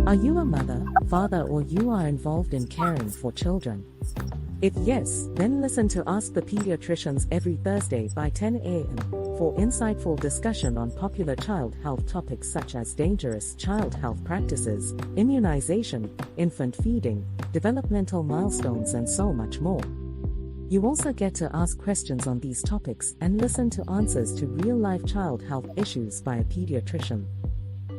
Are you a mother, father, or you are involved in caring for children? If yes, then listen to Ask the Pediatricians every Thursday by 10 a.m. for insightful discussion on popular child health topics such as dangerous child health practices, immunization, infant feeding, developmental milestones, and so much more. You also get to ask questions on these topics and listen to answers to real-life child health issues by a pediatrician.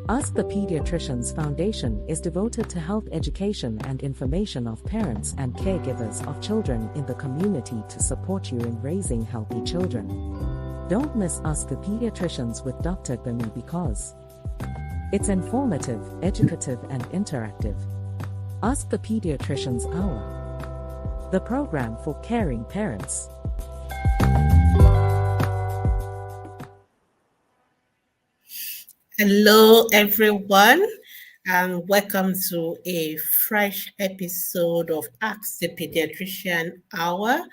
Ask the Pediatricians Foundation is devoted to health education and information of parents and caregivers of children in the community to support you in raising healthy children. Don't miss Ask the Pediatricians with Dr. Gbemi because it's informative, educative, and interactive. Ask the Pediatricians Hour, the program for caring parents. Hello, everyone, and welcome to a fresh episode of Ask the Pediatrician Hour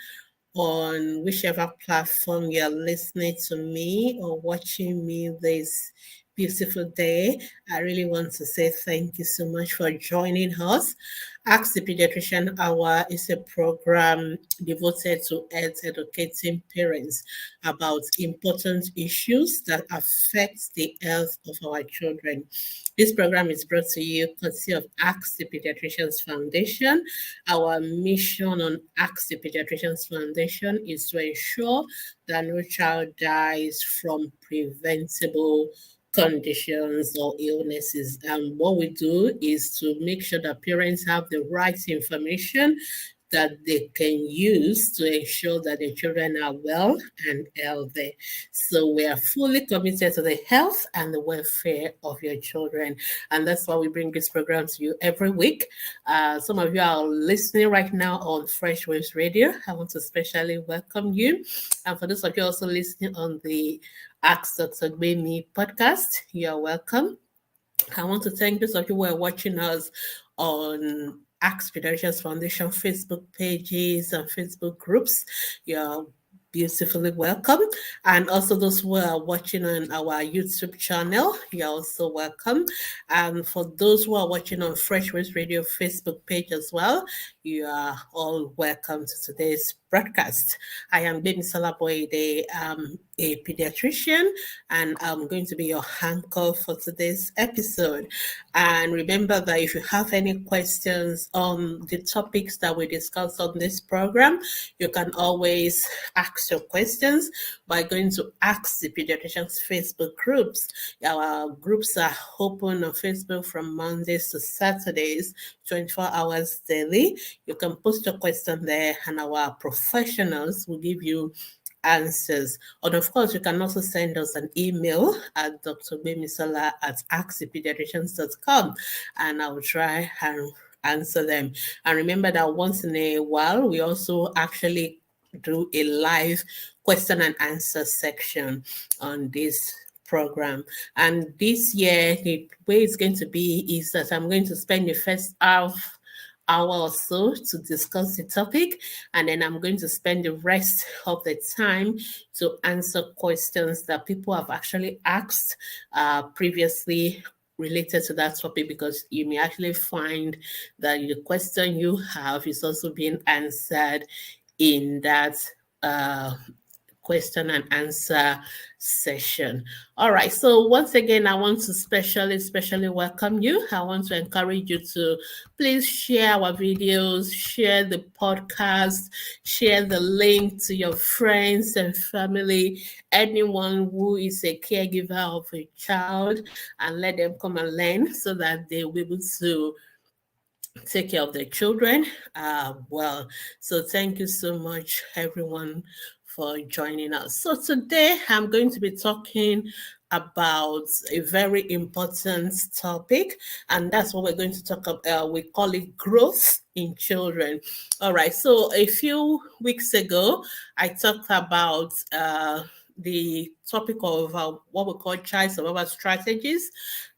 on whichever platform you're listening to me or watching me this beautiful day. I really want to say thank you so much for joining us. Ask the Pediatrician Hour is a program devoted to educating parents about important issues that affect the health of our children. This program is brought to you courtesy of Ask the Pediatricians Foundation. Our mission on Ask the Pediatricians Foundation is to ensure that no child dies from preventable conditions or illnesses. And what we do is to make sure that parents have the right information that they can use to ensure that the children are well and healthy. So we are fully committed to the health and the welfare of your children. And that's why we bring this program to you every week. Some of you are listening right now on Fresh Waves Radio. I want to especially welcome you. And for those of you also listening on the Ask Dr. Gbemi podcast, you're welcome. I want to thank those of you who are watching us on Ask Pediatricians Foundation Facebook pages and Facebook groups. You're beautifully welcome. And also those who are watching on our YouTube channel, you're also welcome. And for those who are watching on Fresh Waves Radio Facebook page as well, you are all welcome to today's broadcast. I am Gbemisola Boyede. I'm a pediatrician, and I'm going to be your anchor for today's episode. And remember that if you have any questions on the topics that we discuss on this program, you can always ask your questions by going to Ask the Pediatricians Facebook groups. Our groups are open on Facebook from Mondays to Saturdays, 24 hours daily. You can post your question there, and our professionals will give you answers. And of course, you can also send us an email at drgbemisola@askthepediatricians.com, and I'll try and answer them. And remember that once in a while, we also actually do a live question and answer section on this program. And this year, the way it's going to be is that I'm going to spend the first hour or so to discuss the topic, and then I'm going to spend the rest of the time to answer questions that people have actually asked previously related to that topic, because you may actually find that the question you have is also being answered in that question and answer session. All right. So once again, I want to especially welcome you. I want to encourage you to please share our videos, share the podcast, share the link to your friends and family, anyone who is a caregiver of a child, and let them come and learn so that they will be able to take care of their children well. So thank you so much, everyone, for joining us. So today I'm going to be talking about a very important topic, and that's what we're going to talk about. We call it growth in children. All right. So a few weeks ago, I talked about the topic of what we call child survival strategies.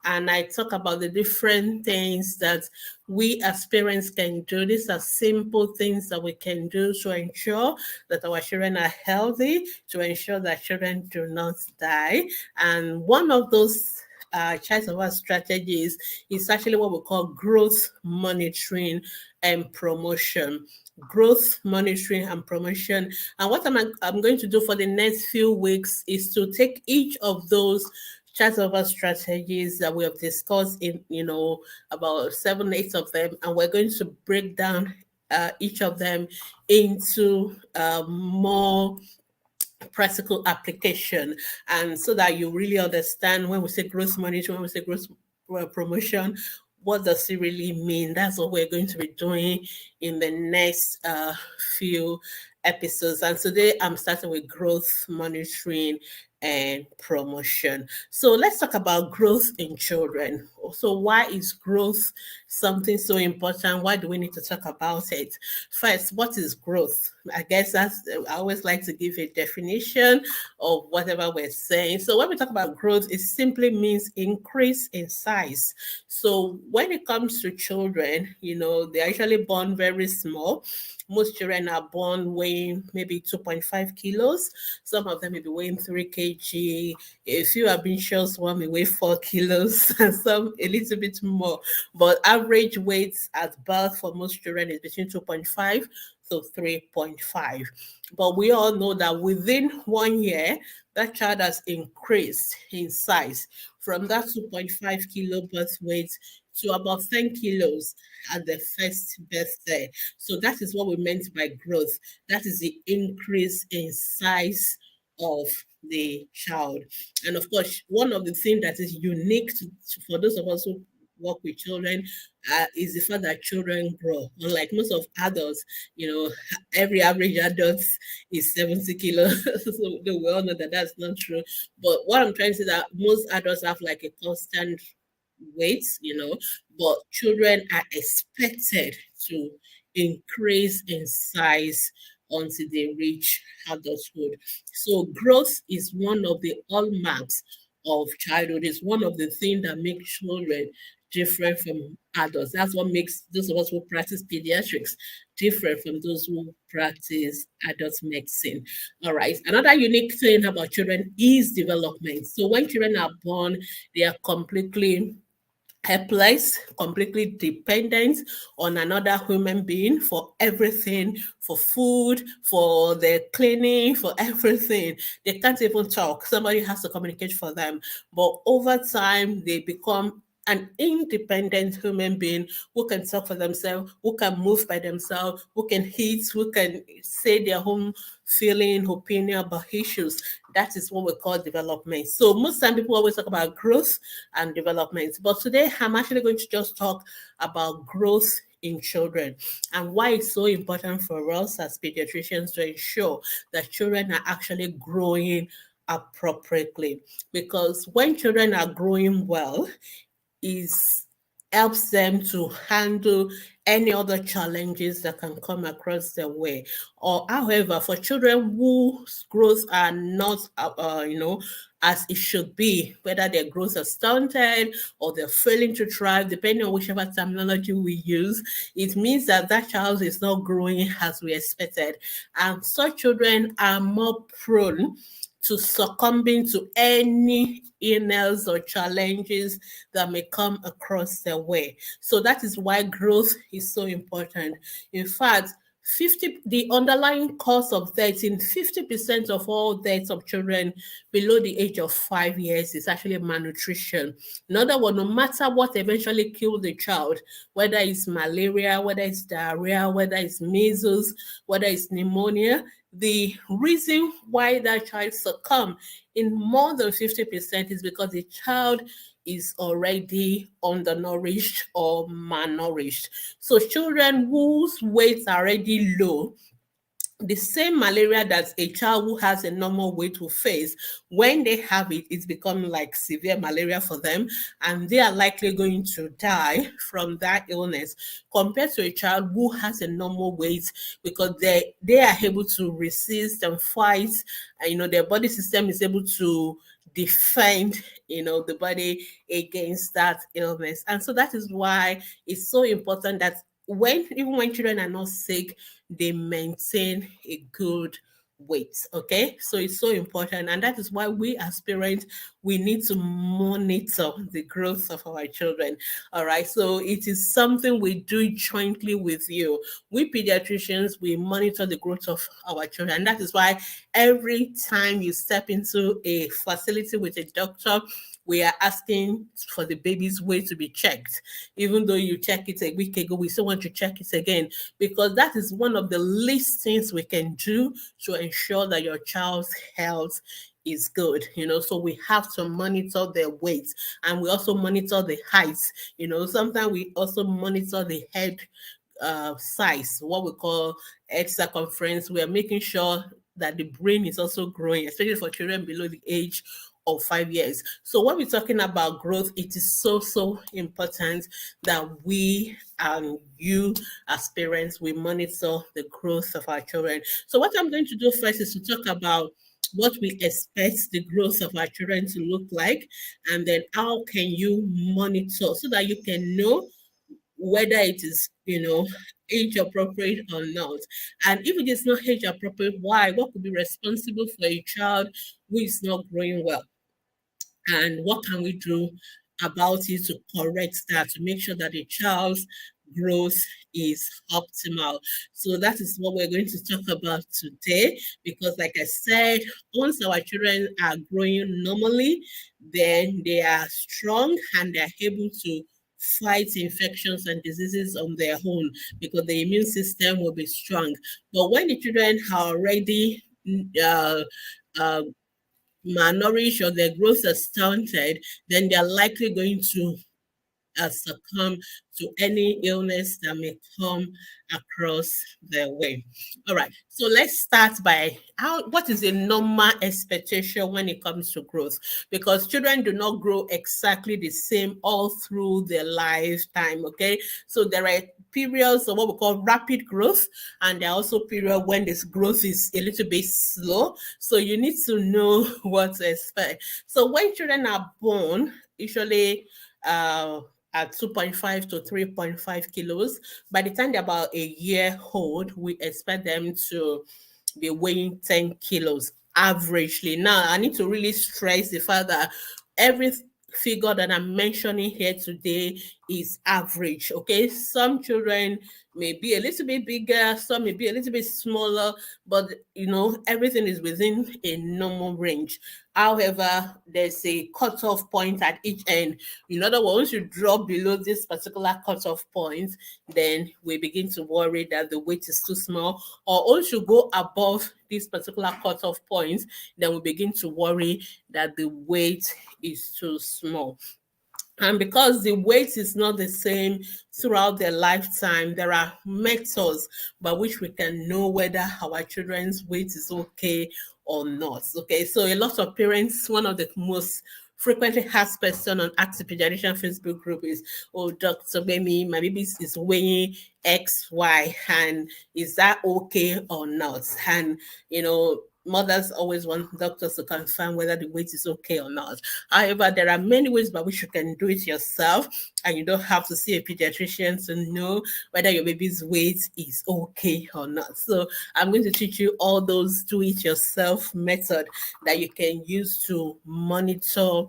And I talk about the different things that we as parents can do. These are simple things that we can do to ensure that our children are healthy, to ensure that children do not die. And one of those child survival strategies is actually what we call growth monitoring and promotion. Growth monitoring and promotion. And what I'm going to do for the next few weeks is to take each of those child survival strategies that we have discussed in, about 7, 8 of them, and we're going to break down each of them into more practical application, and so that you really understand when we say growth management, when we say growth promotion, what does it really mean. That's what we're going to be doing in the next few episodes. And today I'm starting with growth monitoring and promotion. So let's talk about growth in children. So why is growth something so important? Why do we need to talk about it? First, what is growth? I guess I always like to give a definition of whatever we're saying. So when we talk about growth, it simply means increase in size. So when it comes to children, they're actually born very small. Most children are born weighing maybe 2.5 kilos. Some of them may be weighing 3 kg. A few ambitious one may weigh 4 kilos, and some a little bit more. But average weight at birth for most children is between 2.5 to 3.5. But we all know that within 1 year, that child has increased in size from that 2.5 kilo birth weight to about 10 kilos at the first birthday. So that is what we meant by growth. That is the increase in size of the child. And of course, one of the things that is unique for those of us who work with children is the fact that children grow. Unlike most of adults, every average adult is 70 kilos. So we all know that that's not true. But what I'm trying to say is that most adults have like a constant weight, but children are expected to increase in size until they reach adulthood. So growth is one of the hallmarks of childhood. It's one of the things that make children different from adults. That's what makes those of us who practice pediatrics different from those who practice adult medicine. All right. Another unique thing about children is development. So when children are born, they are completely helpless, completely dependent on another human being for everything, for food, for their cleaning, for everything. They can't even talk. Somebody has to communicate for them. But over time, they become an independent human being who can talk for themselves, who can move by themselves, who can eat, who can say their own feeling, opinion about issues. That is what we call development. So most time people always talk about growth and development. But today I'm actually going to just talk about growth in children and why it's so important for us as pediatricians to ensure that children are actually growing appropriately. Because when children are growing well, is helps them to handle any other challenges that can come across their way. Or however, for children whose growth are not as it should be, whether their growth is stunted or they're failing to thrive, depending on whichever terminology we use, it means that that child is not growing as we expected. And such children are more prone to succumbing to any illness or challenges that may come across their way. So that is why growth is so important. In fact, the underlying cause of death in 50% of all deaths of children below the age of 5 years is actually malnutrition. In other words, no matter what eventually killed the child, whether it's malaria, whether it's diarrhea, whether it's measles, whether it's pneumonia, the reason why that child succumbed in more than 50% is because the child is already undernourished or malnourished. So children whose weights are already low, the same malaria that a child who has a normal weight will face, when they have it, it's becoming like severe malaria for them, and they are likely going to die from that illness compared to a child who has a normal weight, because they are able to resist and fight, and their body system is able to defend the body against that illness. And so that is why it's so important that even when children are not sick, they maintain a good weight. Okay, so it's so important, and that is why we as parents, we need to monitor the growth of our children. All right, so it is something we do jointly with you. We pediatricians, we monitor the growth of our children, and that is why every time you step into a facility with a doctor, we are asking for the baby's weight to be checked. Even though you check it a week ago, we still want to check it again, because that is one of the least things we can do to ensure that your child's health is good. So we have to monitor their weight, and we also monitor the heights. Sometimes we also monitor the head size, what we call head circumference. We are making sure that the brain is also growing, especially for children below the age of 5 years. So when we're talking about growth, it is so important that we and you as parents, we monitor the growth of our children. So what I'm going to do first is to talk about what we expect the growth of our children to look like, and then how can you monitor so that you can know whether it is, age appropriate or not. And if it is not age appropriate, why? What could be responsible for a child who is not growing well? And what can we do about it to correct that, to make sure that the child's growth is optimal? So that is what we're going to talk about today, because like I said, once our children are growing normally, then they are strong and they're able to fight infections and diseases on their own, because the immune system will be strong. But when the children are already uh, uh, malnourished or their growth is stunted, then they're likely going to succumb to any illness that may come across their way. All right, so let's start by what is a normal expectation when it comes to growth, because children do not grow exactly the same all through their lifetime. Okay, so there are periods of what we call rapid growth, and there are also periods when this growth is a little bit slow. So you need to know what to expect. So when children are born, usually at 2.5 to 3.5 kilos. By the time they're about a year old, we expect them to be weighing 10 kilos averagely. Now, I need to really stress the fact that every figure that I'm mentioning here today is average. Okay, some children may be a little bit bigger, some may be a little bit smaller, but everything is within a normal range. However, there's a cutoff point at each end. In other words, once you drop below this particular cutoff point, then we begin to worry that the weight is too small. Or once you go above this particular cutoff point, then we begin to worry that the weight is too small. And because the weight is not the same throughout their lifetime, there are methods by which we can know whether our children's weight is okay or not. Okay, so a lot of parents, one of the most frequently asked question on Ask the Pediatrician Facebook group is, oh, Dr. Gbemi, my baby is weighing X, Y, and is that okay or not? And, mothers always want doctors to confirm whether the weight is okay or not. However, there are many ways by which you can do it yourself, and you don't have to see a pediatrician to know whether your baby's weight is okay or not. So I'm going to teach you all those do-it-yourself method that you can use to monitor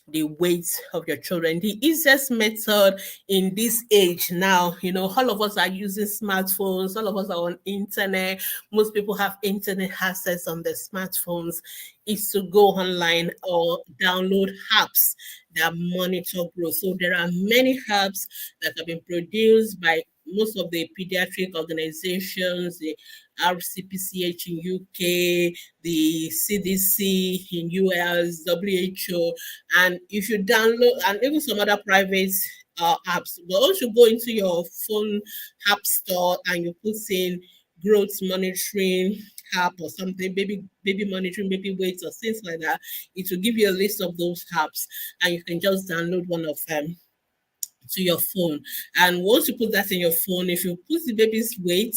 the weight of your children. The easiest method in this age now, all of us are using smartphones, all of us are on internet, most people have internet access on their smartphones, is to go online or download apps that monitor growth. So there are many apps that have been produced by most of the pediatric organizations, the RCPCH in UK, the CDC in US, WHO, and if you download, and even some other private apps, but once you go into your phone app store and you put in growth monitoring app or something, baby monitoring, baby weight or things like that, it will give you a list of those apps, and you can just download one of them to your phone. And once you put that in your phone, if you put the baby's weight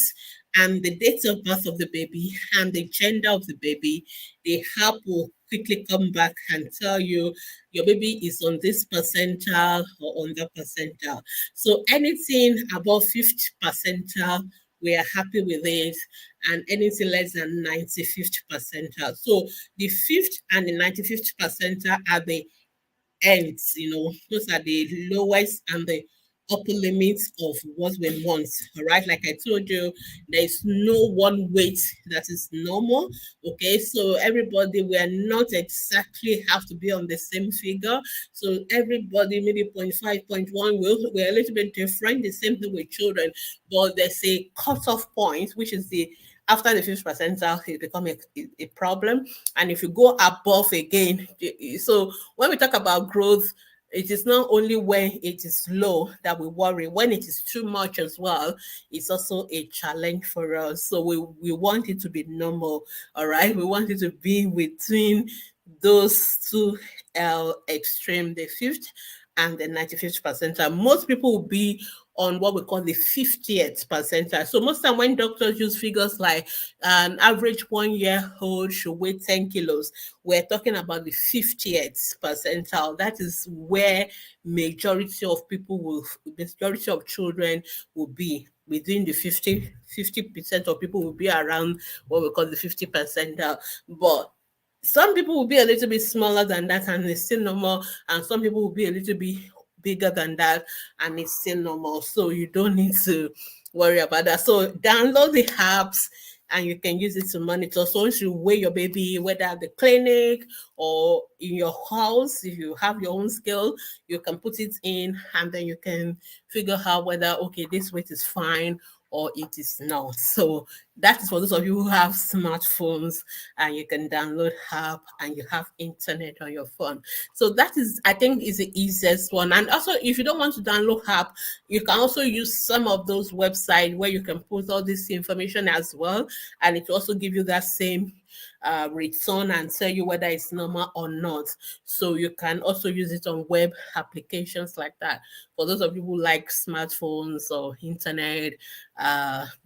and the date of birth of the baby and the gender of the baby, the app will quickly come back and tell you your baby is on this percentile or on that percentile. So anything above 50th percentile, we are happy with it, and anything less than 95th percentile. So the fifth and the 95th percentile are the ends, those are the lowest and the upper limits of what we want. All right, like I told you, there is no one weight that is normal. Okay, so everybody, we are not exactly have to be on the same figure. So everybody, maybe 0.5, 0.1, we're a little bit different. The same thing with children, but there's a cutoff point, which is the after the fifth percentile, it become a problem. And if you go above again, so when we talk about growth, it is not only when it is low that we worry. When it is too much as well, it's also a challenge for us. So we want it to be normal, all right? We want it to be between those two extreme, the fifth and the 95th percentile. Most people will be on what we call the 50th percentile. So most time when doctors use figures like an average 1-year-old should weigh 10 kilos, we're talking about the 50th percentile. That is where majority of children will be within the 50% of people will be around what we call the 50 percentile. But some people will be a little bit smaller than that and it's still normal, and some people will be a little bit bigger than that and it's still normal. So you don't need to worry about that. So download the apps and you can use it to monitor. So once you weigh your baby, whether at the clinic or in your house, if you have your own scale, you can put it in and then you can figure out whether, okay, this weight is fine or it is not. So that is for those of you who have smartphones and you can download app and you have internet on your phone. So that is, I think, is the easiest one. And also, if you don't want to download app, you can also use some of those websites where you can put all this information as well, and it will also give you that same return and tell you whether it's normal or not. So you can also use it on web applications like that. For those of you who like smartphones or internet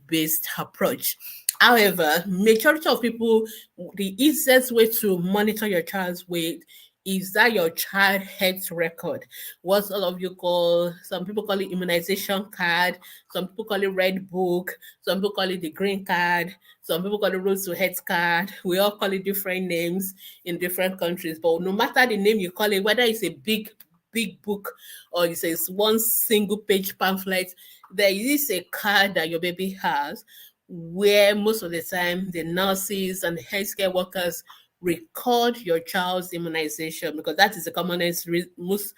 based approach. However, majority of people, the easiest way to monitor your child's weight is that your child health record. What all of you call, some people call it immunization card, some people call it red book, some people call it the green card, some people call it road to health card. We all call it different names in different countries. But no matter the name you call it, whether it's a big book or it's a one single page pamphlet, there is a card that your baby has where most of the time the nurses and the healthcare workers record your child's immunization, because that is the commonest most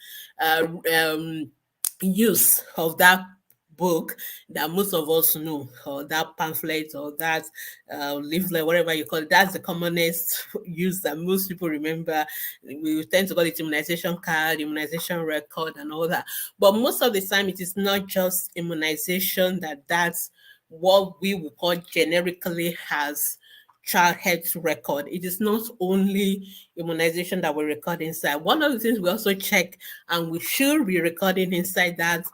use of that book that most of us know, or that pamphlet, or that leaflet, whatever you call it. That's the commonest use that most people remember. We tend to call it immunization card, immunization record, and all that. But most of the time, it is not just immunization that's what we would call generically as child health record. It is not only immunization that we record inside. One of the things we also check, and we should be recording inside that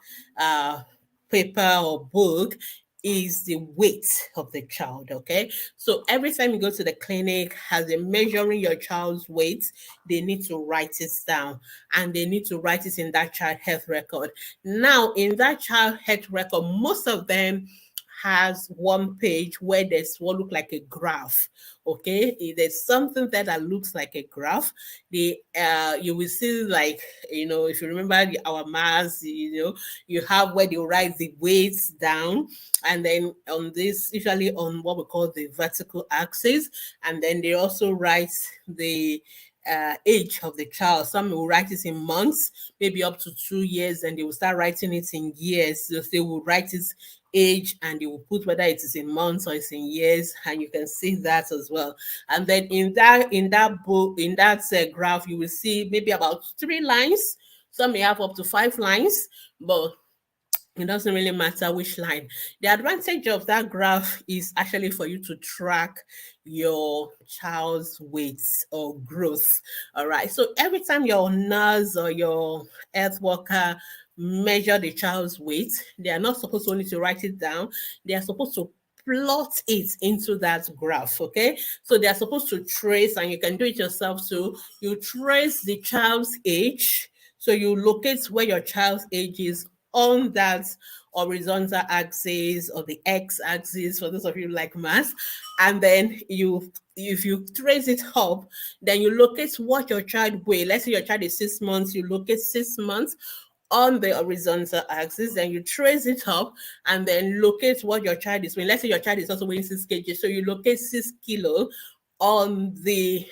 paper or book, is the weight of the child. Okay, so every time you go to the clinic, as they're measuring your child's weight, they need to write it down, and they need to write it in that child health record. Now, in that child health record, most of them has one page where there's what look like a graph. Okay, there's something there that looks like a graph. The you will see, like, if you remember our maths, you have where they write the weights down, and then on this, usually on what we call the vertical axis, and then they also write the age of the child. Some will write it in months, maybe up to 2 years, and they will start writing it in years. So they will write it age and you will put whether it is in months or it's in years, and you can see that as well. And then in that book, in that graph, you will see maybe about 3 lines. Some may have up to 5 lines, but it doesn't really matter which line. The advantage of that graph is actually for you to track your child's weight or growth. All right. So every time your nurse or your health worker measure the child's weight, they are not supposed only to write it down. They are supposed to plot it into that graph. Okay, so they are supposed to trace, and you can do it yourself too. You trace the child's age, so you locate where your child's age is on that horizontal axis or the x-axis for those of you like math, and then if you trace it up, then you locate what your child weighs. Let's say your child is 6 months, you locate 6 months on the horizontal axis, then you trace it up and then locate what your child is weighing. Let's say your child is also weighing 6 kg, so you locate 6 kilo on the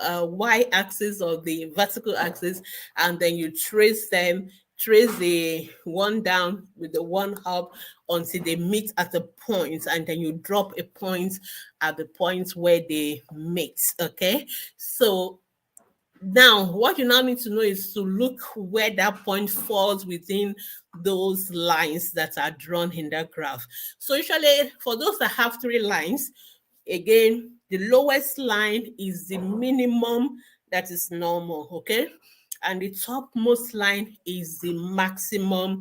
y-axis or the vertical axis, and then you trace them, trace the one down with the one up until they meet at a point, and then you drop a point at the point where they meet. Okay, so now, what you now need to know is to look where that point falls within those lines that are drawn in that graph. So usually, for those that have 3 lines, again, the lowest line is the minimum that is normal, okay? And the topmost line is the maximum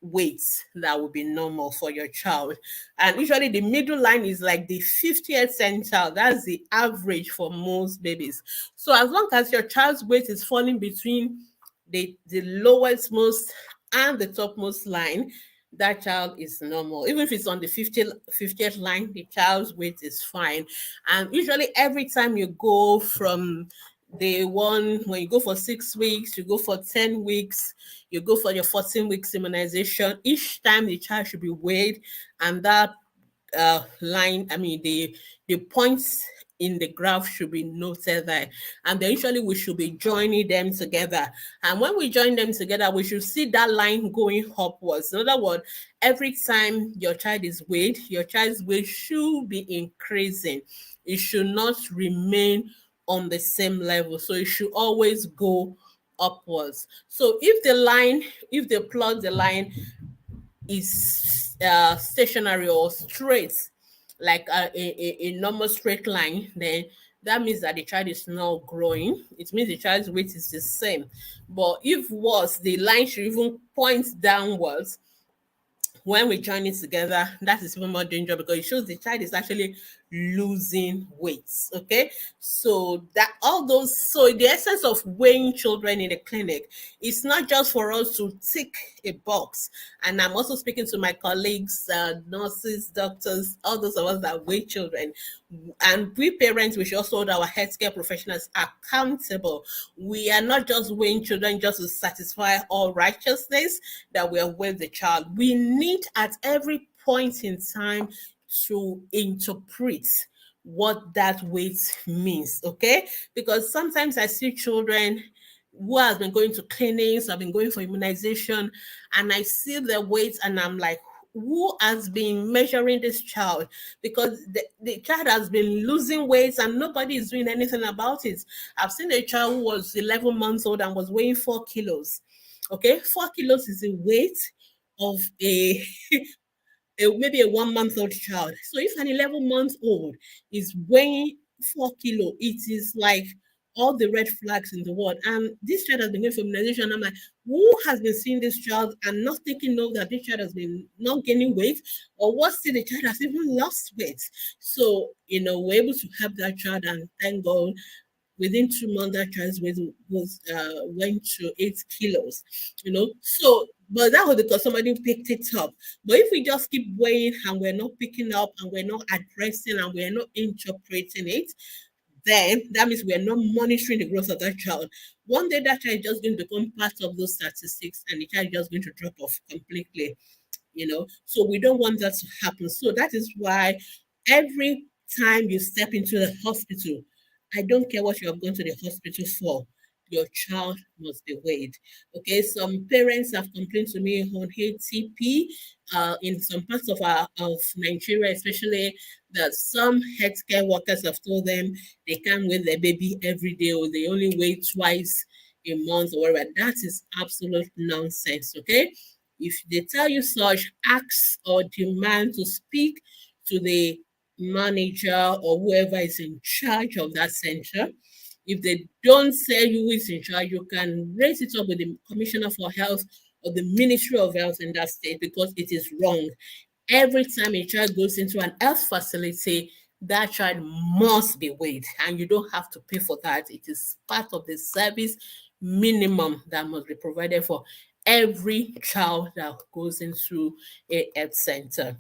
weights that will be normal for your child. And usually the middle line is like the 50th centile. That's the average for most babies. So as long as your child's weight is falling between the lowest most and the topmost line, that child is normal. Even if it's on the 50th line, the child's weight is fine. And usually every time you go from day one, when you go for 6 weeks, you go for 10 weeks, you go for your 14 weeks immunization, each time the child should be weighed, and that line, I mean, the points in the graph should be noted there. And then usually we should be joining them together. And when we join them together, we should see that line going upwards. In other words, every time your child is weighed, your child's weight should be increasing. It should not remain on the same level. So it should always go upwards. So if they plot the line is stationary or straight, like a normal straight line, then that means that the child is not growing. It means the child's weight is the same. But if was the line should even point downwards, when we join it together, that is even more dangerous because it shows the child is actually losing weight. Okay, so that all those, so the essence of weighing children in the clinic is not just for us to tick a box. And I'm also speaking to my colleagues, nurses, doctors, all those of us that weigh children. And we parents, we should also hold our healthcare professionals accountable. We are not just weighing children just to satisfy all righteousness that we are with the child. We need at every point in time to interpret what that weight means, okay? Because sometimes I see children who have been going to clinics, I've been going for immunization, and I see their weight and I'm like, who has been measuring this child? Because the child has been losing weight and nobody is doing anything about it. I've seen a child who was 11 months old and was weighing 4 kilos. Okay, 4 kilos is the weight of maybe a 1 month old child. So if an 11 month old is weighing 4 kilo, it is like all the red flags in the world. And this child has been going for immunization. I'm like, who has been seeing this child and not taking note that this child has been not gaining weight, or what see the child has even lost weight? So, we're able to help that child, and thank God within 2 months, that child's weight went to 8 kilos, So, but that was because somebody picked it up. But if we just keep weighing and we're not picking up and we're not addressing and we're not interpreting it, then that means we're not monitoring the growth of that child. One day that child is just going to become part of those statistics and the child is just going to drop off completely. So we don't want that to happen. So that is why every time you step into the hospital, I don't care what you have gone to the hospital for, your child must be weighed. Okay, some parents have complained to me on ATP in some parts of Nigeria, especially, that some healthcare workers have told them they can't weigh their baby every day or they only weigh twice a month or whatever. That is absolute nonsense. Okay, if they tell you such, ask or demand to speak to the manager or whoever is in charge of that center. If they don't say who is in charge, you can raise it up with the Commissioner for Health or the Ministry of Health in that state, because it is wrong. Every time a child goes into an health facility, that child must be weighed, and you don't have to pay for that. It is part of the service minimum that must be provided for every child that goes into a health center.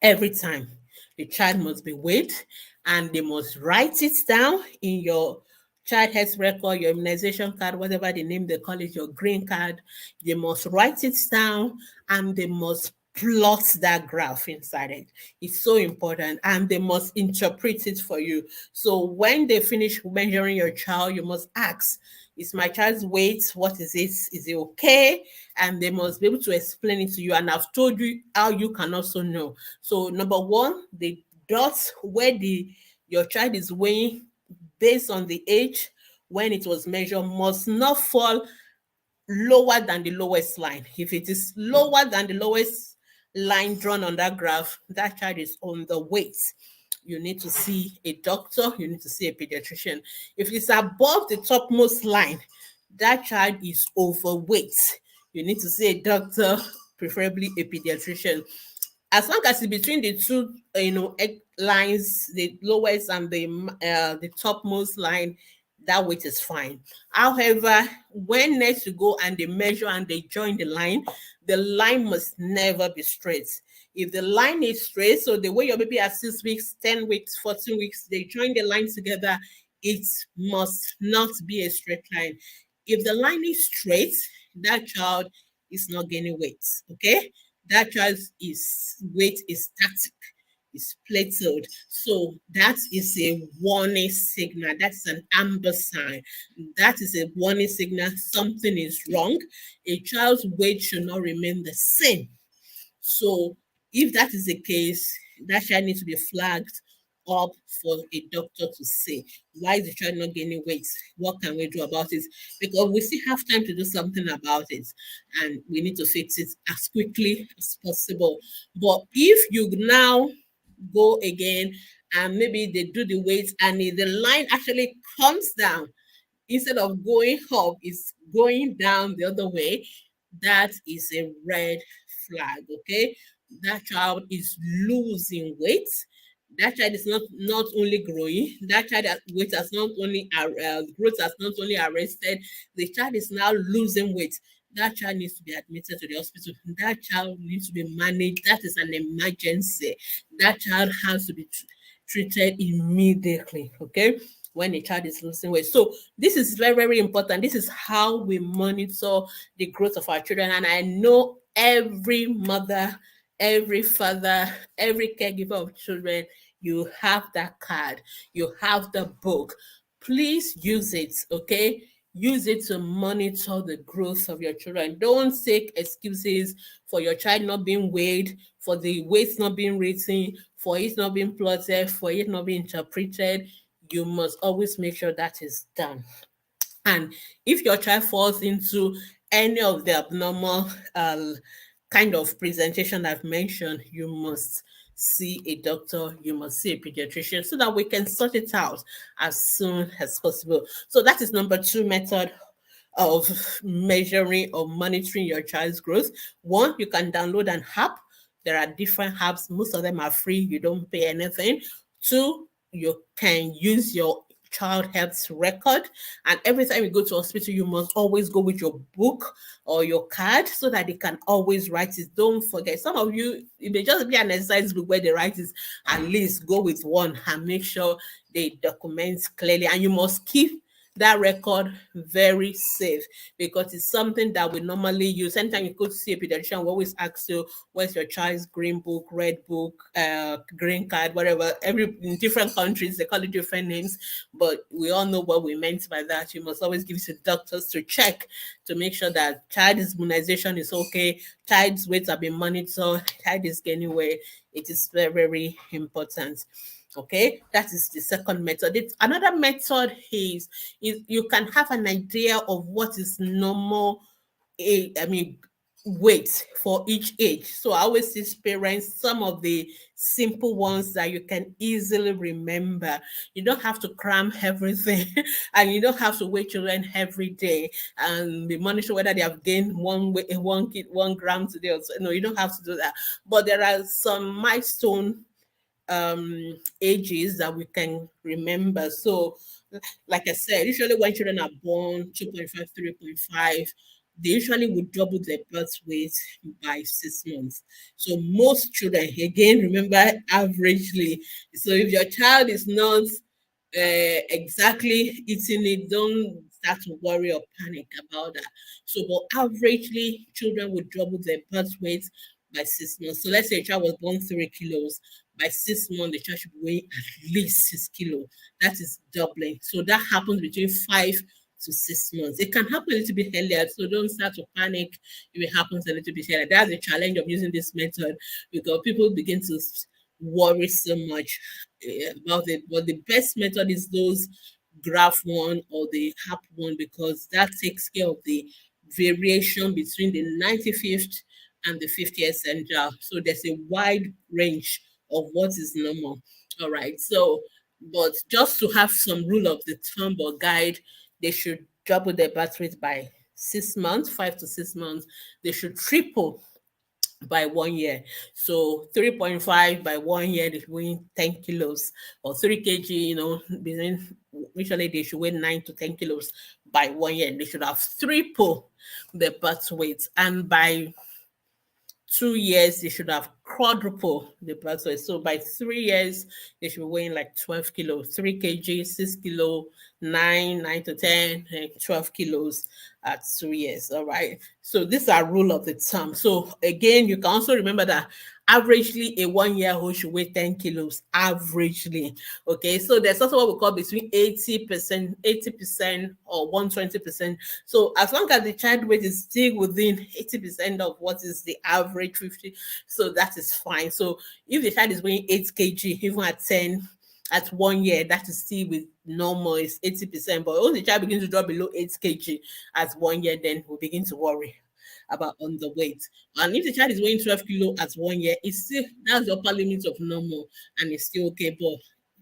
Every time the child must be weighed and they must write it down in your child health record, your immunization card, whatever the name they call it, your green card. They must write it down and they must plot that graph inside it. It's so important, and they must interpret it for you. So when they finish measuring your child, you must ask, is my child's weight, what is it? Is it okay? And they must be able to explain it to you. And I've told you how you can also know. So number one, the dots where the your child is weighing based on the age when it was measured must not fall lower than the lowest line. If it is lower than the lowest line drawn on that graph, that child is on the weight. You need to see a doctor, you need to see a pediatrician. If it's above the topmost line, that child is overweight. You need to see a doctor, preferably a pediatrician. As long as it's between the two, lines, the lowest and the topmost line, that weight is fine. However, when next you go and they measure and they join the line must never be straight. If the line is straight, so the way your baby at 6 weeks, 10 weeks, 14 weeks, they join the line together, it must not be a straight line. If the line is straight, that child is not gaining weight. Okay? That child's weight is static, is plateaued. So that is a warning signal. That's an amber sign. That is a warning signal something is wrong. A child's weight should not remain the same. So if that is the case, that child needs to be flagged up for a doctor to say, why is the child not gaining weight? What can we do about it? Because we still have time to do something about it, and we need to fix it as quickly as possible. But if you now go again and maybe they do the weight and the line actually comes down instead of going up, it's going down the other way, that is a red flag. Okay, that child is losing weight. That child is not only growing. That child weight has not only growth has not only arrested. The child is now losing weight. That child needs to be admitted to the hospital. That child needs to be managed. That is an emergency. That child has to be treated immediately. Okay, when a child is losing weight. So this is very, very important. This is how we monitor the growth of our children. And I know every mother, every father, every caregiver of children, you have that card, you have the book. Please use it, okay? Use it to monitor the growth of your children. Don't take excuses for your child not being weighed, for the weight not being written, for it not being plotted, for it not being interpreted. You must always make sure that is done. And if your child falls into any of the abnormal kind of presentation I've mentioned, you must see a doctor, you must see a pediatrician so that we can sort it out as soon as possible. So that is number two method of measuring or monitoring your child's growth. One, you can download an app. There are different apps, most of them are free, you don't pay anything. Two, you can use your child health record, and every time you go to hospital you must always go with your book or your card so that they can always write it. Don't forget, some of you, it may just be an exercise book where they write it. At least go with one and make sure they document clearly, and you must keep that record very safe, because it's something that we normally use. Anytime you go to see a pediatrician, we always ask you, where's your child's green book, red book, green card, whatever. In different countries they call it different names, but we all know what we meant by that. You must always give it to doctors to check, to make sure that child's immunization is okay, child's weight have been monitored, child is gaining weight. It is very, very important. Okay, that is the second method. Another method is you can have an idea of what is normal, weight for each age. So I always teach parents some of the simple ones that you can easily remember. You don't have to cram everything and you don't have to weigh children every day and be monitor whether they have gained one gram today or so. No, you don't have to do that. But there are some milestone ages that we can remember. So, like I said, usually when children are born, 2.5, 3.5, they usually would double their birth weight by 6 months. So most children, again, remember averagely. So if your child is not exactly eating it, don't start to worry or panic about that. So, but averagely, children would double their birth weight by 6 months. So let's say a child was born 3 kilos. By 6 months, the child should weigh at least 6 kilos. That is doubling. So that happens between 5 to 6 months. It can happen a little bit earlier, so don't start to panic if it happens a little bit earlier. That's the challenge of using this method, because people begin to worry so much about it. But the best method is those graph one or the HAP one, because that takes care of the variation between the 95th and the 50th centile. So there's a wide range of what is normal. All right. So, but just to have some rule of the thumb or guide, they should double their birth rate by 6 months, 5 to 6 months. They should triple by 1 year. So 3.5 by 1 year, they should weigh 10 kilos, or 3 kg, between, usually they should weigh 9 to 10 kilos by 1 year. They should have triple their birth weight. And by 2 years, they should have quadruple the birth weight. So by 3 years, they should be weighing like 12 kilos, 3 kg, 6 kilo, 9 to 10, and 12 kilos at 2 years. All right. So these are rule of the thumb. So again, you can also remember that averagely a 1 year old should weigh 10 kilos averagely. Okay, so there's also what we call between 80% or 120%. So as long as the child weight is still within 80% of what is the average 50, so that is fine. So if the child is weighing 8 kg, even at 10, at 1 year, that is still with normal, is 80%. But once the child begins to drop below 8 kg at 1 year, then we begin to worry about underweight. And if the child is weighing 12 kilo at 1 year, it's still, that's the upper limit of normal, and it's still okay. But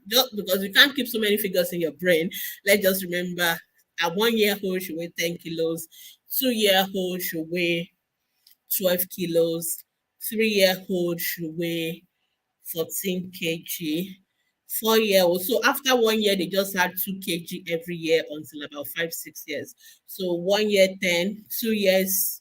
just because you can't keep so many figures in your brain, let's just remember a 1 year old should weigh 10 kilos, 2 year old should weigh 12 kilos, 3 year old should weigh 14 kg, 4 year old. So after 1 year, they just had 2 kg every year until about 5, 6 years. So 1 year, 10, 2 years,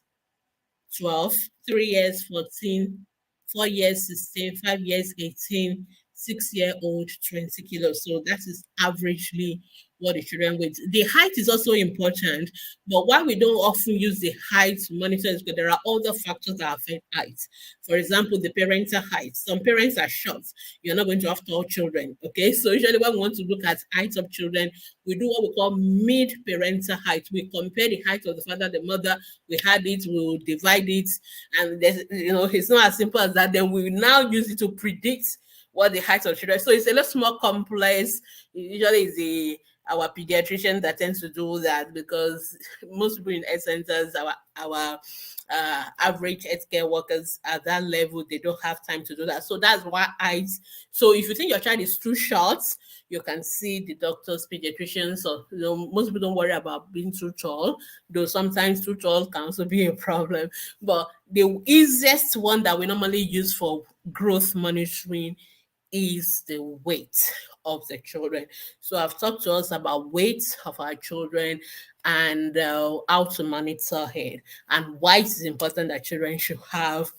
12, 3 years, 14, 4 years, 16, 5 years, 18, 6 year old, 20 kilos. So that is averagely what the children weight. The height is also important, but why we don't often use the height to monitor is because there are other factors that affect height. For example, the parental height. Some parents are short. You're not going to have tall children. Okay. So usually when we want to look at height of children, we do what we call mid-parental height. We compare the height of the father, the mother, we had it, we'll divide it, and it's not as simple as that. Then we now use it to predict what the height of children. So it's a little more complex. Usually it's our pediatrician that tends to do that, because most people in health centers, our average healthcare workers at that level, they don't have time to do that. So that's why so if you think your child is too short, you can see the doctors, pediatricians, or most people don't worry about being too tall, though sometimes too tall can also be a problem. But the easiest one that we normally use for growth monitoring is the weight of the children. So I've talked to us about weight of our children and how to monitor it, and why it is important that children should have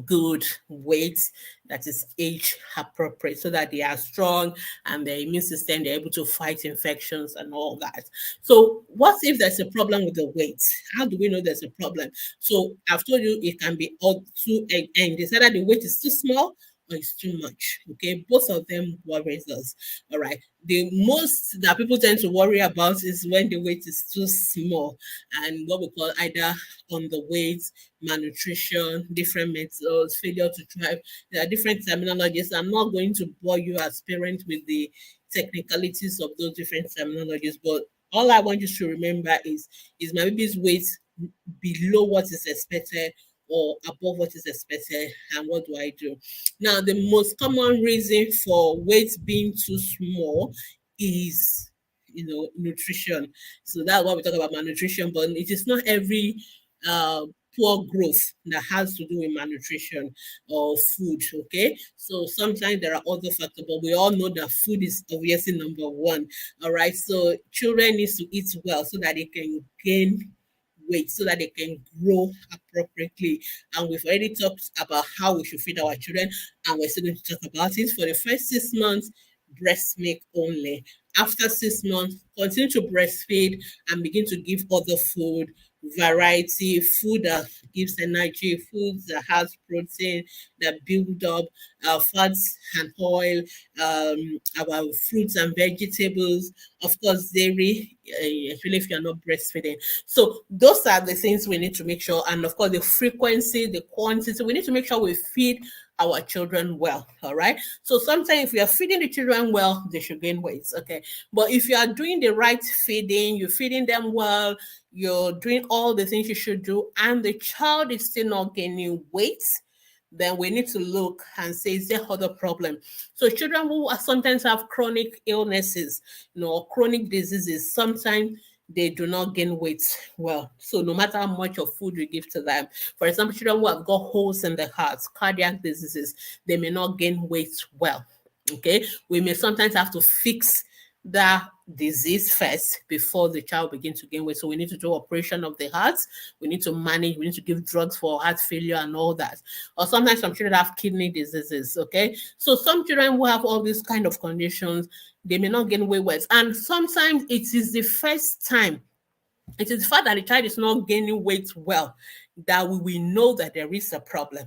good weight that is age appropriate, so that they are strong and their immune system, they're able to fight infections and all that. So what if there's a problem with the weight? How do we know there's a problem? So I've told you it can be all two ends. Either the weight is too small or it's too much. Okay, both of them worries us. All right. The most that people tend to worry about is when the weight is too small, and what we call either on the weight, malnutrition, different methods, failure to thrive. There are different terminologies. I'm not going to bore you as parents with the technicalities of those different terminologies, but all I want you to remember is my baby's weight below what is expected or above what is expected, and what do I do? Now, the most common reason for weight being too small is nutrition. So that's why we talk about malnutrition, but it is not every poor growth that has to do with malnutrition or food. Okay, so sometimes there are other factors, but we all know that food is obviously number one. All right, so children need to eat well so that they can gain weight so that they can grow appropriately. And we've already talked about how we should feed our children, and we're still going to talk about it. For the first 6 months, breast milk only. After 6 months, continue to breastfeed and begin to give other food, variety, food that gives energy, foods that has protein, that build up fats and oil, our fruits and vegetables, of course, dairy, especially if you're not breastfeeding. So those are the things we need to make sure. And of course, the frequency, the quantity, we need to make sure we feed our children well. All right. So sometimes if we are feeding the children well, they should gain weight. Okay. But if you are doing the right feeding, you're feeding them well, you're doing all the things you should do, and the child is still not gaining weight, then we need to look and say, is there other problem? So children who sometimes have chronic illnesses, chronic diseases, sometimes they do not gain weight well. So no matter how much of food you give to them, for example, children who have got holes in the heart, cardiac diseases, they may not gain weight well. Okay, we may sometimes have to fix that disease first before the child begins to gain weight. So we need to do operation of the heart. We need to manage. We need to give drugs for heart failure and all that. Or sometimes some children have kidney diseases. Okay, so some children who have all these kind of conditions, they may not gain weight well. And sometimes it is the first time. It is the fact that the child is not gaining weight well that we will know that there is a problem.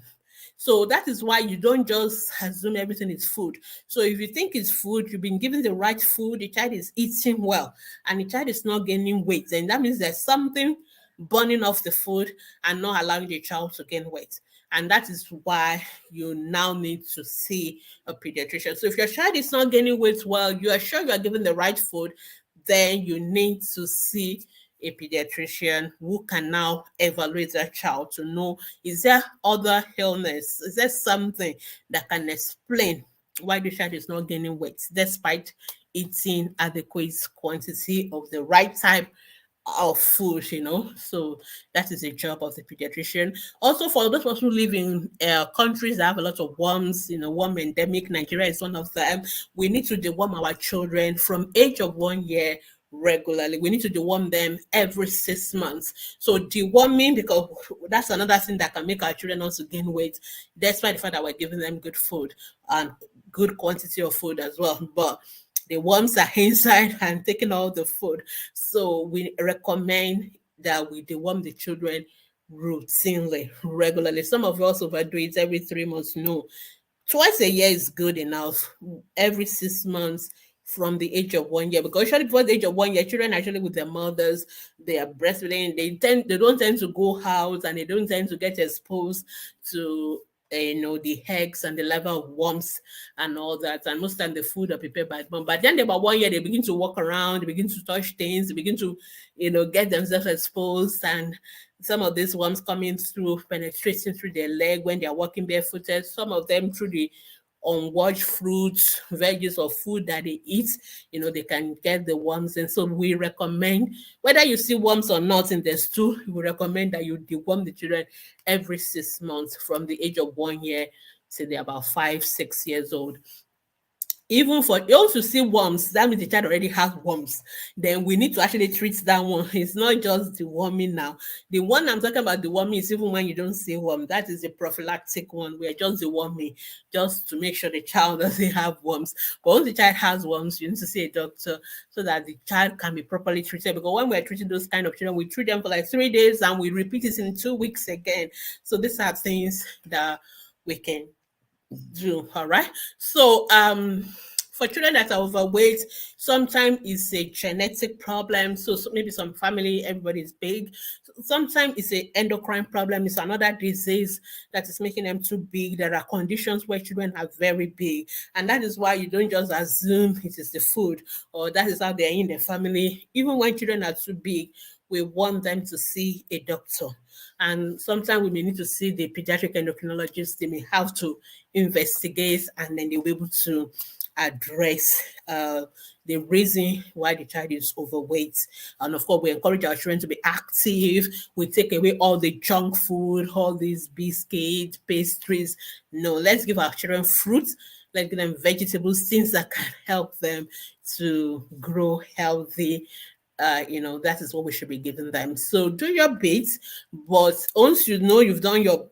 So that is why you don't just assume everything is food. So if you think it's food, you've been given the right food, the child is eating well, and the child is not gaining weight, then that means there's something burning off the food and not allowing the child to gain weight. And that is why you now need to see a pediatrician. So if your child is not gaining weight well, you are sure you are given the right food, then you need to see a pediatrician who can now evaluate that child to know, is there other illness? Is there something that can explain why the child is not gaining weight despite eating adequate quantity of the right type of food, So that is a job of the pediatrician. Also, for those of us who live in countries that have a lot of worms, worm endemic, Nigeria is one of them. We need to deworm our children from age of 1 year regularly. We need to deworm them every 6 months. So deworming, because that's another thing that can make our children also gain weight, despite the fact that we're giving them good food and good quantity of food as well. But the worms are inside and taking all the food. So we recommend that we deworm the children routinely, regularly. Some of us overdo it every 3 months. No, twice a year is good enough. Every 6 months from the age of 1 year, because usually before the age of 1 year, children actually with their mothers, they are breastfeeding. They don't tend to go out, and they don't tend to get exposed to the eggs and the level of worms and all that. And most time the food are prepared by mom. But then about 1 year, they begin to walk around, they begin to touch things, they begin to get themselves exposed, and some of these worms coming through, penetrating through their leg when they are walking barefooted, some of them through the unwashed fruits, veggies, or food that they eat, they can get the worms. And so we recommend, whether you see worms or not in the stool, we recommend that you deworm the children every 6 months from the age of 1 year till they're about 5, 6 years old. Even for you to see worms, that means the child already has worms. Then we need to actually treat that one. It's not just the worming now. The one I'm talking about, the worming, is even when you don't see worm. That is the prophylactic one. We're just the worming, just to make sure the child doesn't have worms. But once the child has worms, you need to see a doctor so that the child can be properly treated. Because when we're treating those kind of children, we treat them for like 3 days and we repeat it in 2 weeks again. So these are things that we can do. All right. So for children that are overweight, sometimes it's a genetic problem. So maybe some family, everybody's big. Sometimes it's an endocrine problem. It's another disease that is making them too big. There are conditions where children are very big. And that is why you don't just assume it is the food or that is how they're in the family. Even when children are too big, we want them to see a doctor. And sometimes we may need to see the pediatric endocrinologist. They may have to investigate, and then they'll be able to address the reason why the child is overweight. And of course, we encourage our children to be active. We take away all the junk food, all these biscuits, pastries. No, let's give our children fruits. Let's give them vegetables, things that can help them to grow healthy that is what we should be giving them. So do your bit, but once you know you've done your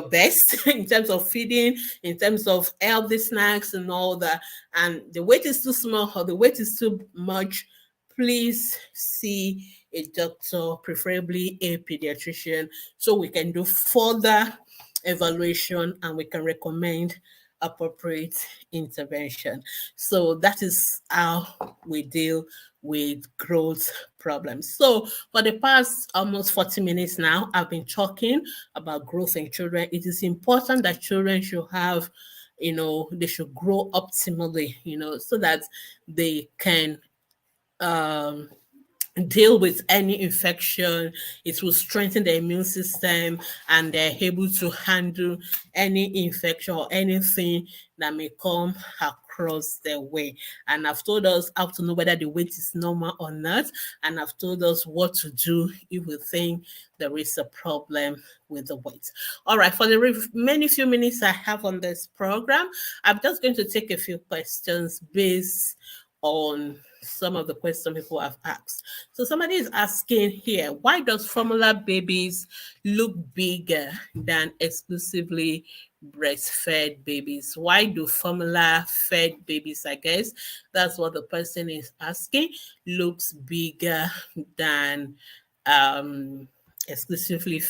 best in terms of feeding, in terms of healthy snacks and all that, and the weight is too small or the weight is too much, please see a doctor, preferably a pediatrician, so we can do further evaluation and we can recommend appropriate intervention. So that is how we deal with growth problems. So for the past almost 40 minutes now, I've been talking about growth in children. It is important that children should have, they should grow optimally, so that they can um, deal with any infection. It will strengthen the immune system and they're able to handle any infection or anything that may come across their way. And I've told us how to know whether the weight is normal or not. And I've told us what to do if we think there is a problem with the weight. All right, for the remaining few minutes I have on this program, I'm just going to take a few questions based on some of the questions people have asked. So somebody is asking here, why does formula babies look bigger than exclusively breastfed babies? Why do formula fed babies, I guess that's what the person is asking, looks bigger than exclusively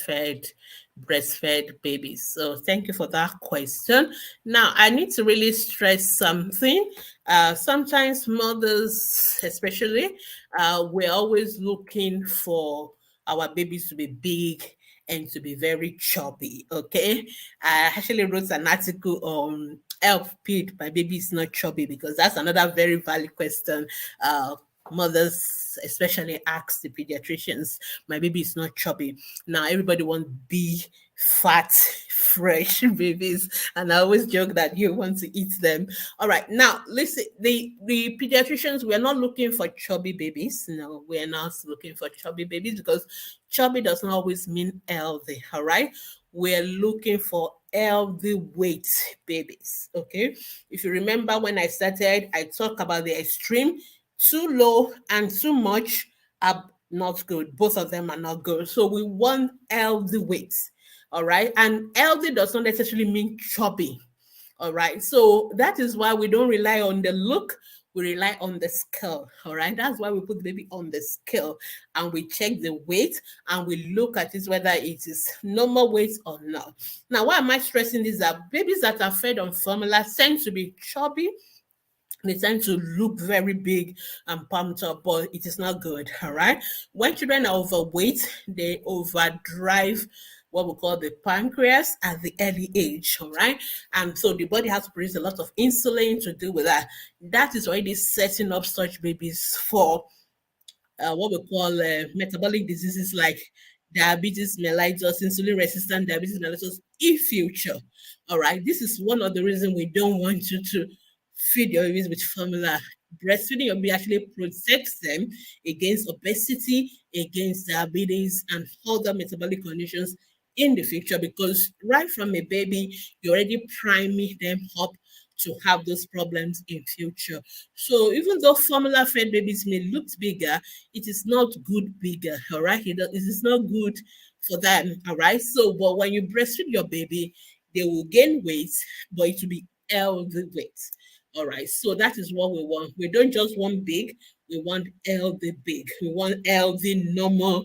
breastfed babies? So thank you for that question. Now I need to really stress something. Sometimes mothers, especially, we're always looking for our babies to be big and to be very chubby. Okay, I actually wrote an article on help feed my baby is not chubby, because that's another very valid question. Mothers especially ask the pediatricians, my baby is not chubby. Now everybody wants big, fat, fresh babies, and I always joke that you want to eat them. All right, now listen, the pediatricians, we're not looking for chubby babies. No, we're not looking for chubby babies, because chubby does not always mean healthy. All right, we're looking for healthy weight babies. Okay, if you remember when I started, I talked about the extreme. Too low and too much are not good. Both of them are not good. So we want healthy weight. All right. And healthy does not necessarily mean chubby. All right. So that is why we don't rely on the look. We rely on the scale. All right. That's why we put the baby on the scale and we check the weight and we look at it whether it is normal weight or not. Now, why am I stressing this? That babies that are fed on formula tend to be chubby. They tend to look very big and pumped up, but it is not good. All right. When children are overweight, they overdrive what we call the pancreas at the early age. All right. And so the body has to produce a lot of insulin to deal with that. That is already setting up such babies for what we call metabolic diseases like diabetes mellitus, insulin resistant diabetes mellitus in future. All right. This is one of the reasons we don't want you to feed your babies with formula. Breastfeeding your baby actually protects them against obesity, against diabetes, and other metabolic conditions in the future, because right from a baby, you're already priming them up to have those problems in future. So even though formula fed babies may look bigger, it is not good bigger, all right? It is not good for them, all right? So, but when you breastfeed your baby, they will gain weight, but it will be healthy weight. All right, so that is what we want. We don't just want big, we want healthy big. We want healthy, normal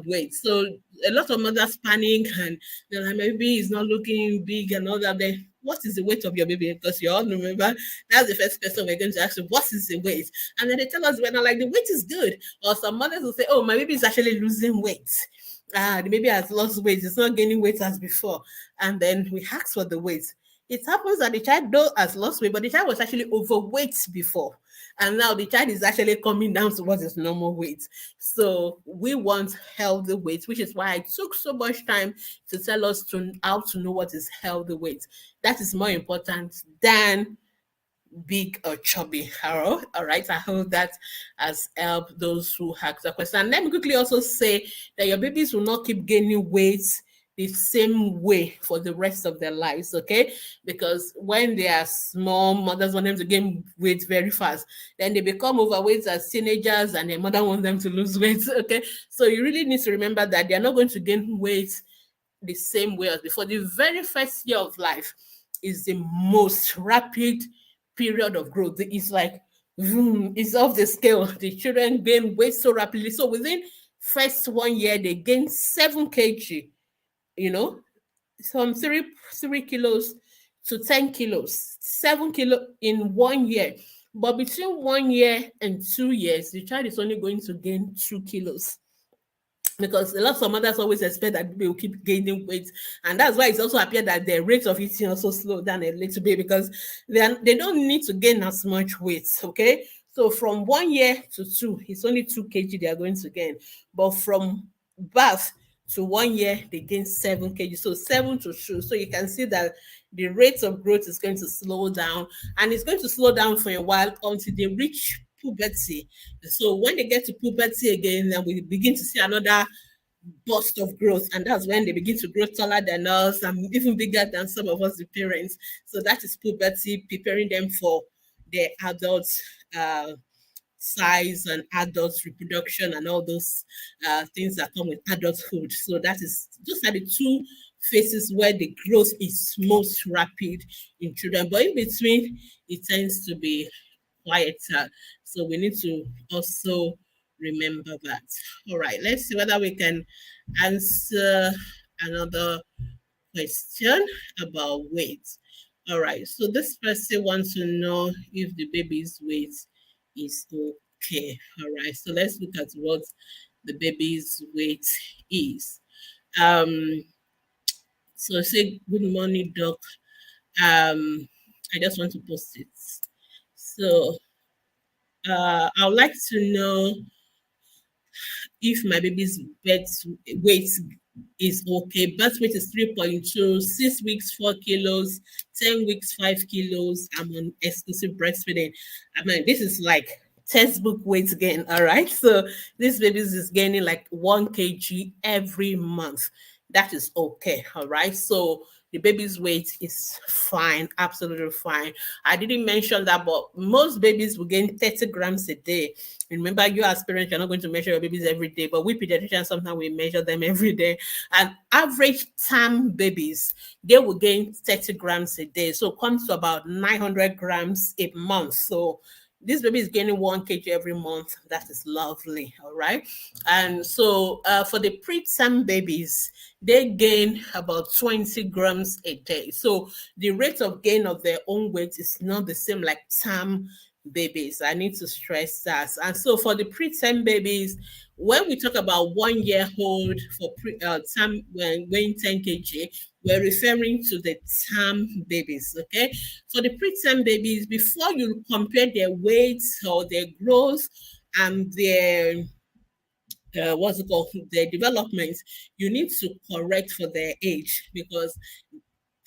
weight. So a lot of mothers panic and they're like, maybe it's not looking big and all that. Then what is the weight of your baby? Because you all remember that's the first question we're going to ask you, what is the weight? And then they tell us, we're not like, the weight is good. Or some mothers will say, oh, my baby is actually losing weight. The baby has lost weight, it's not gaining weight as before. And then we ask for the weight. It happens that the child though has lost weight, but the child was actually overweight before. And now the child is actually coming down to what is normal weight. So we want healthy weight, which is why I took so much time to tell us how to know what is healthy weight. That is more important than big or chubby. All right. I hope that has helped those who ask the question. And let me quickly also say that your babies will not keep gaining weight the same way for the rest of their lives, okay? Because when they are small, mothers want them to gain weight very fast. Then they become overweight as teenagers, and their mother wants them to lose weight, okay? So you really need to remember that they're not going to gain weight the same way as before. The very first year of life is the most rapid period of growth. It's like, it's off the scale. The children gain weight so rapidly. So within first 1 year, they gain 7 kg, you know, from three kilos to 10 kilos, 7 kilo in 1 year. But between 1 year and 2 years, the child is only going to gain 2 kilos, because a lot of mothers always expect that they will keep gaining weight, and that's why it's also appeared that the rate of eating also slowed down a little bit, because they don't need to gain as much weight, okay? So from 1 year to two, it's only 2 kg they are going to gain, but from birth to 1 year they gain 7 kg, so 7 to 2. So you can see that the rate of growth is going to slow down, and it's going to slow down for a while until they reach puberty. So when they get to puberty again, then we begin to see another burst of growth, and that's when they begin to grow taller than us and even bigger than some of us, the parents. So that is puberty, preparing them for their adult uh, size and adult reproduction and all those things that come with adulthood. So that is, those are the two phases where the growth is most rapid in children, but in between it tends to be quieter. So we need to also remember that. All right, let's see whether we can answer another question about weight. All right, so this person wants to know if the baby's weight is okay. All right, so let's look at what the baby's weight is. So say, good morning, doc. I just want to post it. So I would like to know if my baby's birth weight is okay. Birth weight is 3.2, 6 weeks, 4 kilos, 10 weeks, 5 kilos. I'm on exclusive breastfeeding. I mean, this is like textbook weight gain, all right? So this baby is gaining like 1 kg every month. That is okay, all right? So the baby's weight is fine, absolutely fine. I didn't mention that, but most babies will gain 30 grams a day. Remember, you as parents, you're not going to measure your babies every day, but we pediatricians, sometimes we measure them every day. And average term babies, they will gain 30 grams a day. So it comes to about 900 grams a month. So this baby is gaining 1 kg every month. That is lovely, all right? And so for the preterm babies, they gain about 20 grams a day. So the rate of gain of their own weight is not the same like term babies. I need to stress that. And so for the preterm babies, when we talk about 1 year old for term when weighing 10 kg, we're referring to the term babies, okay? For the preterm babies, before you compare their weights or their growth and their what's it called, their development, you need to correct for their age, because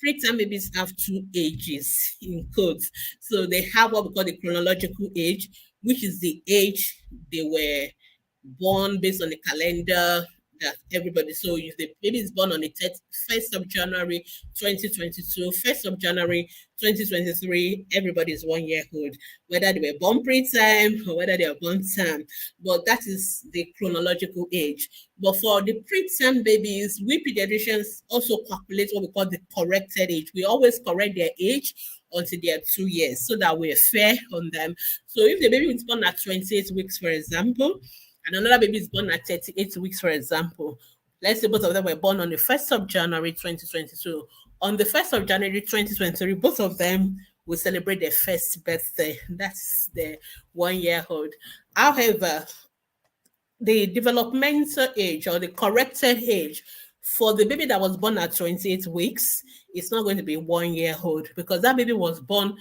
preterm babies have two ages in codes. So they have what we call the chronological age, which is the age they were born based on the calendar that everybody. So if the baby is born on the 1st of January 2022, 1st of January 2023, everybody is 1 year old, whether they were born preterm or whether they are born term. But that is the chronological age. But for the preterm babies, we pediatricians also calculate what we call the corrected age. We always correct their age until they are 2 years so that we're fair on them. So if the baby is born at 28 weeks, for example, and another baby is born at 38 weeks, for example, let's say both of them were born on the 1st of January 2022. On the 1st of January 2023, both of them will celebrate their first birthday. That's the 1 year old. However, the developmental age or the corrected age for the baby that was born at 28 weeks, it's not going to be 1 year old, because that baby was born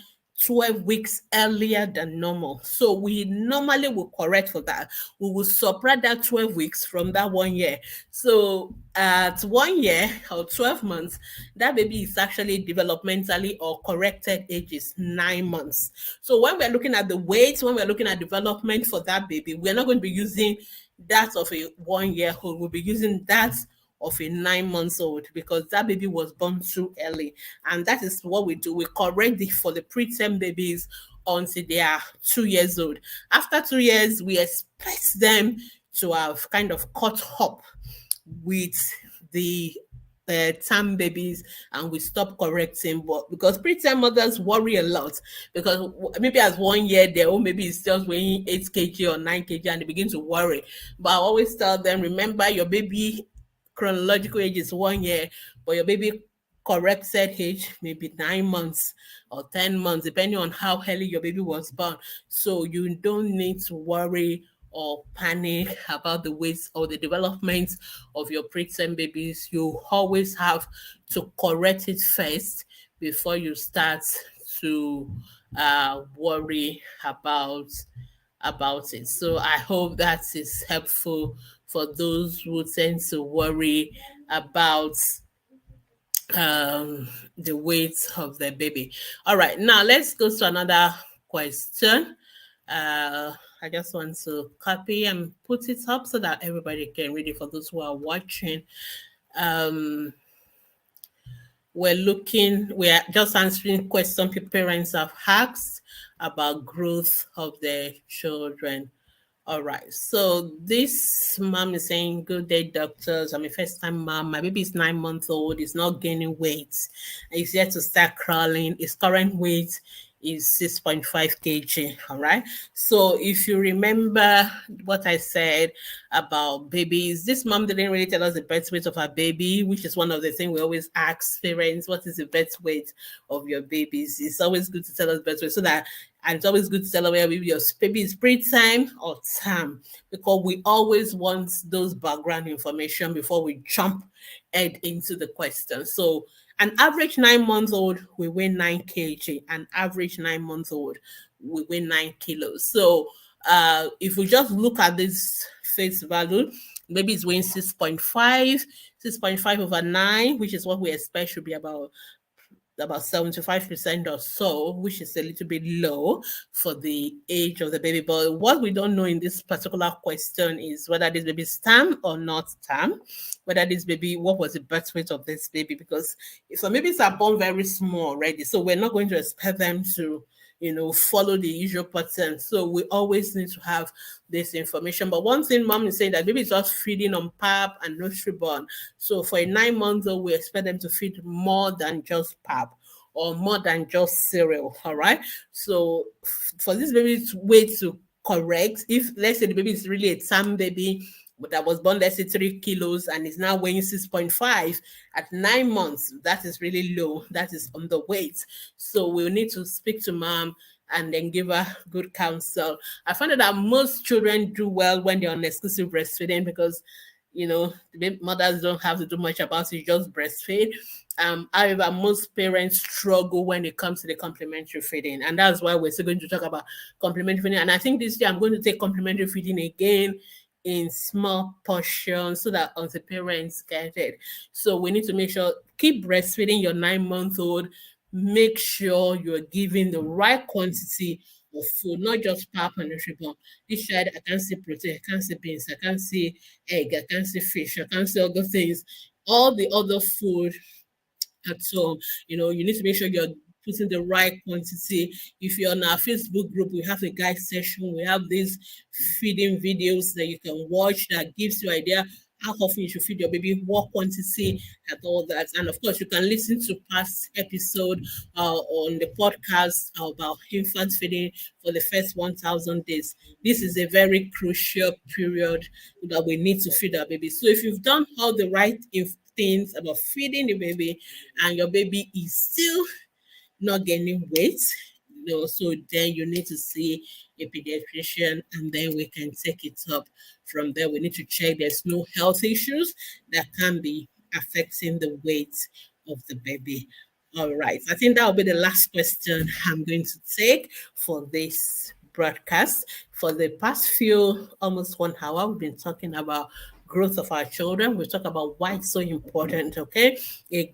12 weeks earlier than normal. So we normally will correct for that. We will subtract that 12 weeks from that 1 year. So at 1 year or 12 months, that baby is actually developmentally or corrected age is 9 months. So when we're looking at the weight, when we're looking at development for that baby, we're not going to be using that of a 1 year old. We'll be using that of a 9 months old because that baby was born too early. And that is what we do. We correct it for the preterm babies until they are 2 years old. After 2 years, we expect them to have kind of caught up with the term babies, and we stop correcting. But because preterm mothers worry a lot, because maybe as 1 year they oh maybe it's just weighing 8 kg or 9 kg and they begin to worry. But I always tell them, remember your baby chronological age is 1 year, but your baby corrected age maybe 9 months or 10 months, depending on how early your baby was born. So you don't need to worry or panic about the weight or the development of your preterm babies. You always have to correct it first before you start to worry about it. So I hope that is helpful for those who tend to worry about the weight of the baby. All right, now let's go to another question. I just want to copy and put it up so that everybody can read it for those who are watching. We're just answering questions parents have asked about growth of their children. All right. So this mom is saying, good day, doctors. I'm a first time mom. My baby is 9 months old. He's not gaining weight. He's yet to start crawling. His current weight is 6.5 kg. All right. So if you remember what I said about babies, this mom didn't really tell us the birth weight of her baby, which is one of the things we always ask parents, what is the birth weight of your babies? It's always good to tell us birth weight so that, and it's always good to tell whether your baby is preterm or term, because we always want those background information before we jump head into the question. So an average 9 months old will weigh 9 kg. An average 9 months old will weigh 9 kilos. So if we just look at this face value, maybe it's weighing 6.5 over 9, which is what we expect should be about 75% or so, which is a little bit low for the age of the baby. But what we don't know in this particular question is whether this baby is term or not term, whether this baby, what was the birth weight of this baby, because some babies are born very small already. So we're not going to expect them to follow the usual pattern. So we always need to have this information. But one thing mom is saying that baby is just feeding on pap and Nutribon. So for a 9 month old, we expect them to feed more than just pap or more than just cereal. All right. So for this baby's weight to correct, if let's say the baby is really a term baby, that was born, let's say 3 kilos and is now weighing 6.5 at 9 months, that is really low. That is underweight. So we'll need to speak to mom and then give her good counsel. I found out that most children do well when they're on exclusive breastfeeding because, the mothers don't have to do much about it, just breastfeed. However, most parents struggle when it comes to the complementary feeding. And that's why we're still going to talk about complementary feeding. And I think this year I'm going to take complementary feeding again in small portions so that other parents get it. So we need to make sure, keep breastfeeding your 9-month-old. Make sure you're giving the right quantity of food, not just pap and Nutribon. This child, I can't see protein, I can't see beans, I can't see egg, I can't see fish, I can't see other things. All the other food at all. You need to make sure you're putting the right quantity. If you're on our Facebook group, we have a guide session. We have these feeding videos that you can watch that gives you idea how often you should feed your baby, what quantity, and all that. And of course, you can listen to past episode on the podcast about infant feeding for the first 1,000 days. This is a very crucial period that we need to feed our baby. So if you've done all the right things about feeding the baby and your baby is still not gaining weight, so then you need to see a pediatrician and then we can take it up from there. We need to check there's no health issues that can be affecting the weight of the baby. All right, I think that will be the last question I'm going to take for this broadcast. For the past almost 1 hour, we've been talking about growth of our children. We talk about why it's so important. Okay, a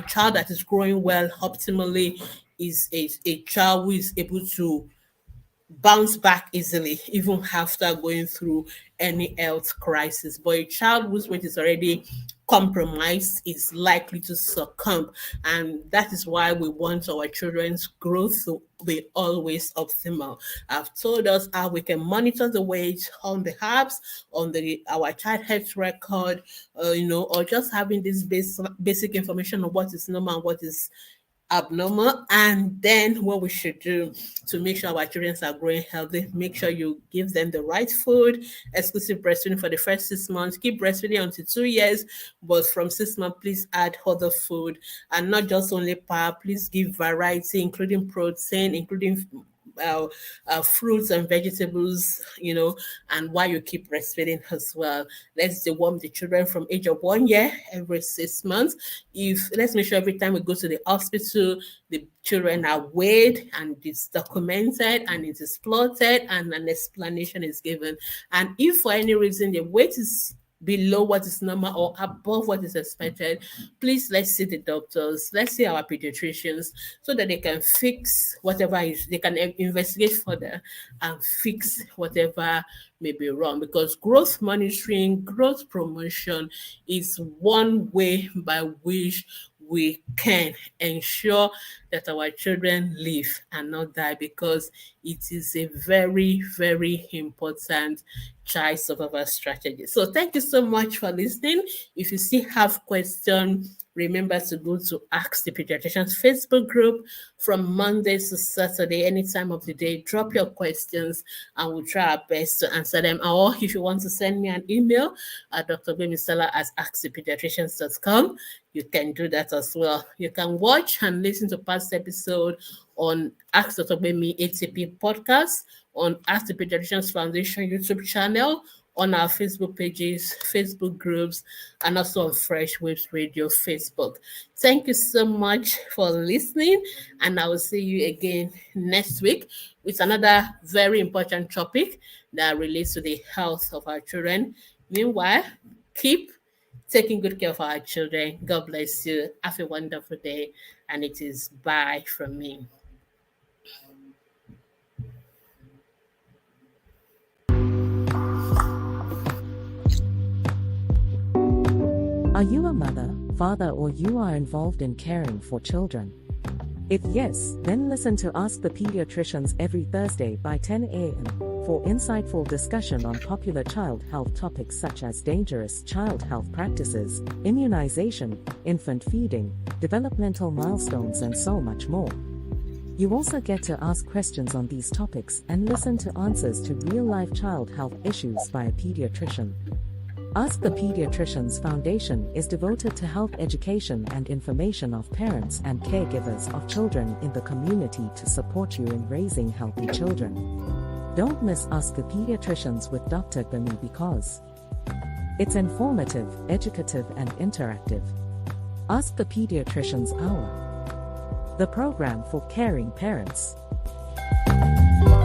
child that is growing well optimally is a child who is able to bounce back easily, even after going through any health crisis. But a child whose weight is already compromised is likely to succumb. And that is why we want our children's growth to be always optimal. I've told us how we can monitor the weight on the apps, on our child health record, or just having this basic information on what is normal and what is abnormal. And then what we should do to make sure our children are growing healthy, make sure you give them the right food, exclusive breastfeeding for the first 6 months, keep breastfeeding until 2 years, but from 6 months please add other food, and not just only pap. Please give variety, including protein, including fruits and vegetables, and while you keep breastfeeding as well. Let's deworm the children from age of 1 year every 6 months. Let's make sure every time we go to the hospital, the children are weighed and it's documented and it is plotted and an explanation is given. And if for any reason the weight is below what is normal or above what is expected, please let's see the doctors, let's see our pediatricians, so that they can fix they can investigate further and fix whatever may be wrong. Because growth monitoring, growth promotion is one way by which we can ensure that our children live and not die, because it is a very, very important child survival strategy. So thank you so much for listening. If you still have questions, remember to go to Ask the Pediatricians Facebook group from Mondays to Saturday, any time of the day. Drop your questions and we'll try our best to answer them. Or if you want to send me an email at drgbemisola@askthepediatricians.com, you can do that as well. You can watch and listen to past episodes on Ask Dr. Gbemi ATP podcast, on Ask the Pediatricians Foundation YouTube channel, on our Facebook pages, Facebook groups, and also on Fresh Waves Radio Facebook. Thank you so much for listening, and I will see you again next week with another very important topic that relates to the health of our children. Meanwhile, keep taking good care of our children. God bless you. Have a wonderful day, and it is bye from me. Are you a mother, father, or you are involved in caring for children? If yes, then listen to Ask the Pediatricians every Thursday by 10 a.m. for insightful discussion on popular child health topics such as dangerous child health practices, immunization, infant feeding, developmental milestones, and so much more. You also get to ask questions on these topics and listen to answers to real-life child health issues by a pediatrician. Ask the Pediatricians Foundation is devoted to health education and information of parents and caregivers of children in the community to support you in raising healthy children. Don't miss Ask the Pediatricians with Dr. Gbemi, because it's informative, educative, and interactive. Ask the Pediatricians Hour, the program for caring parents.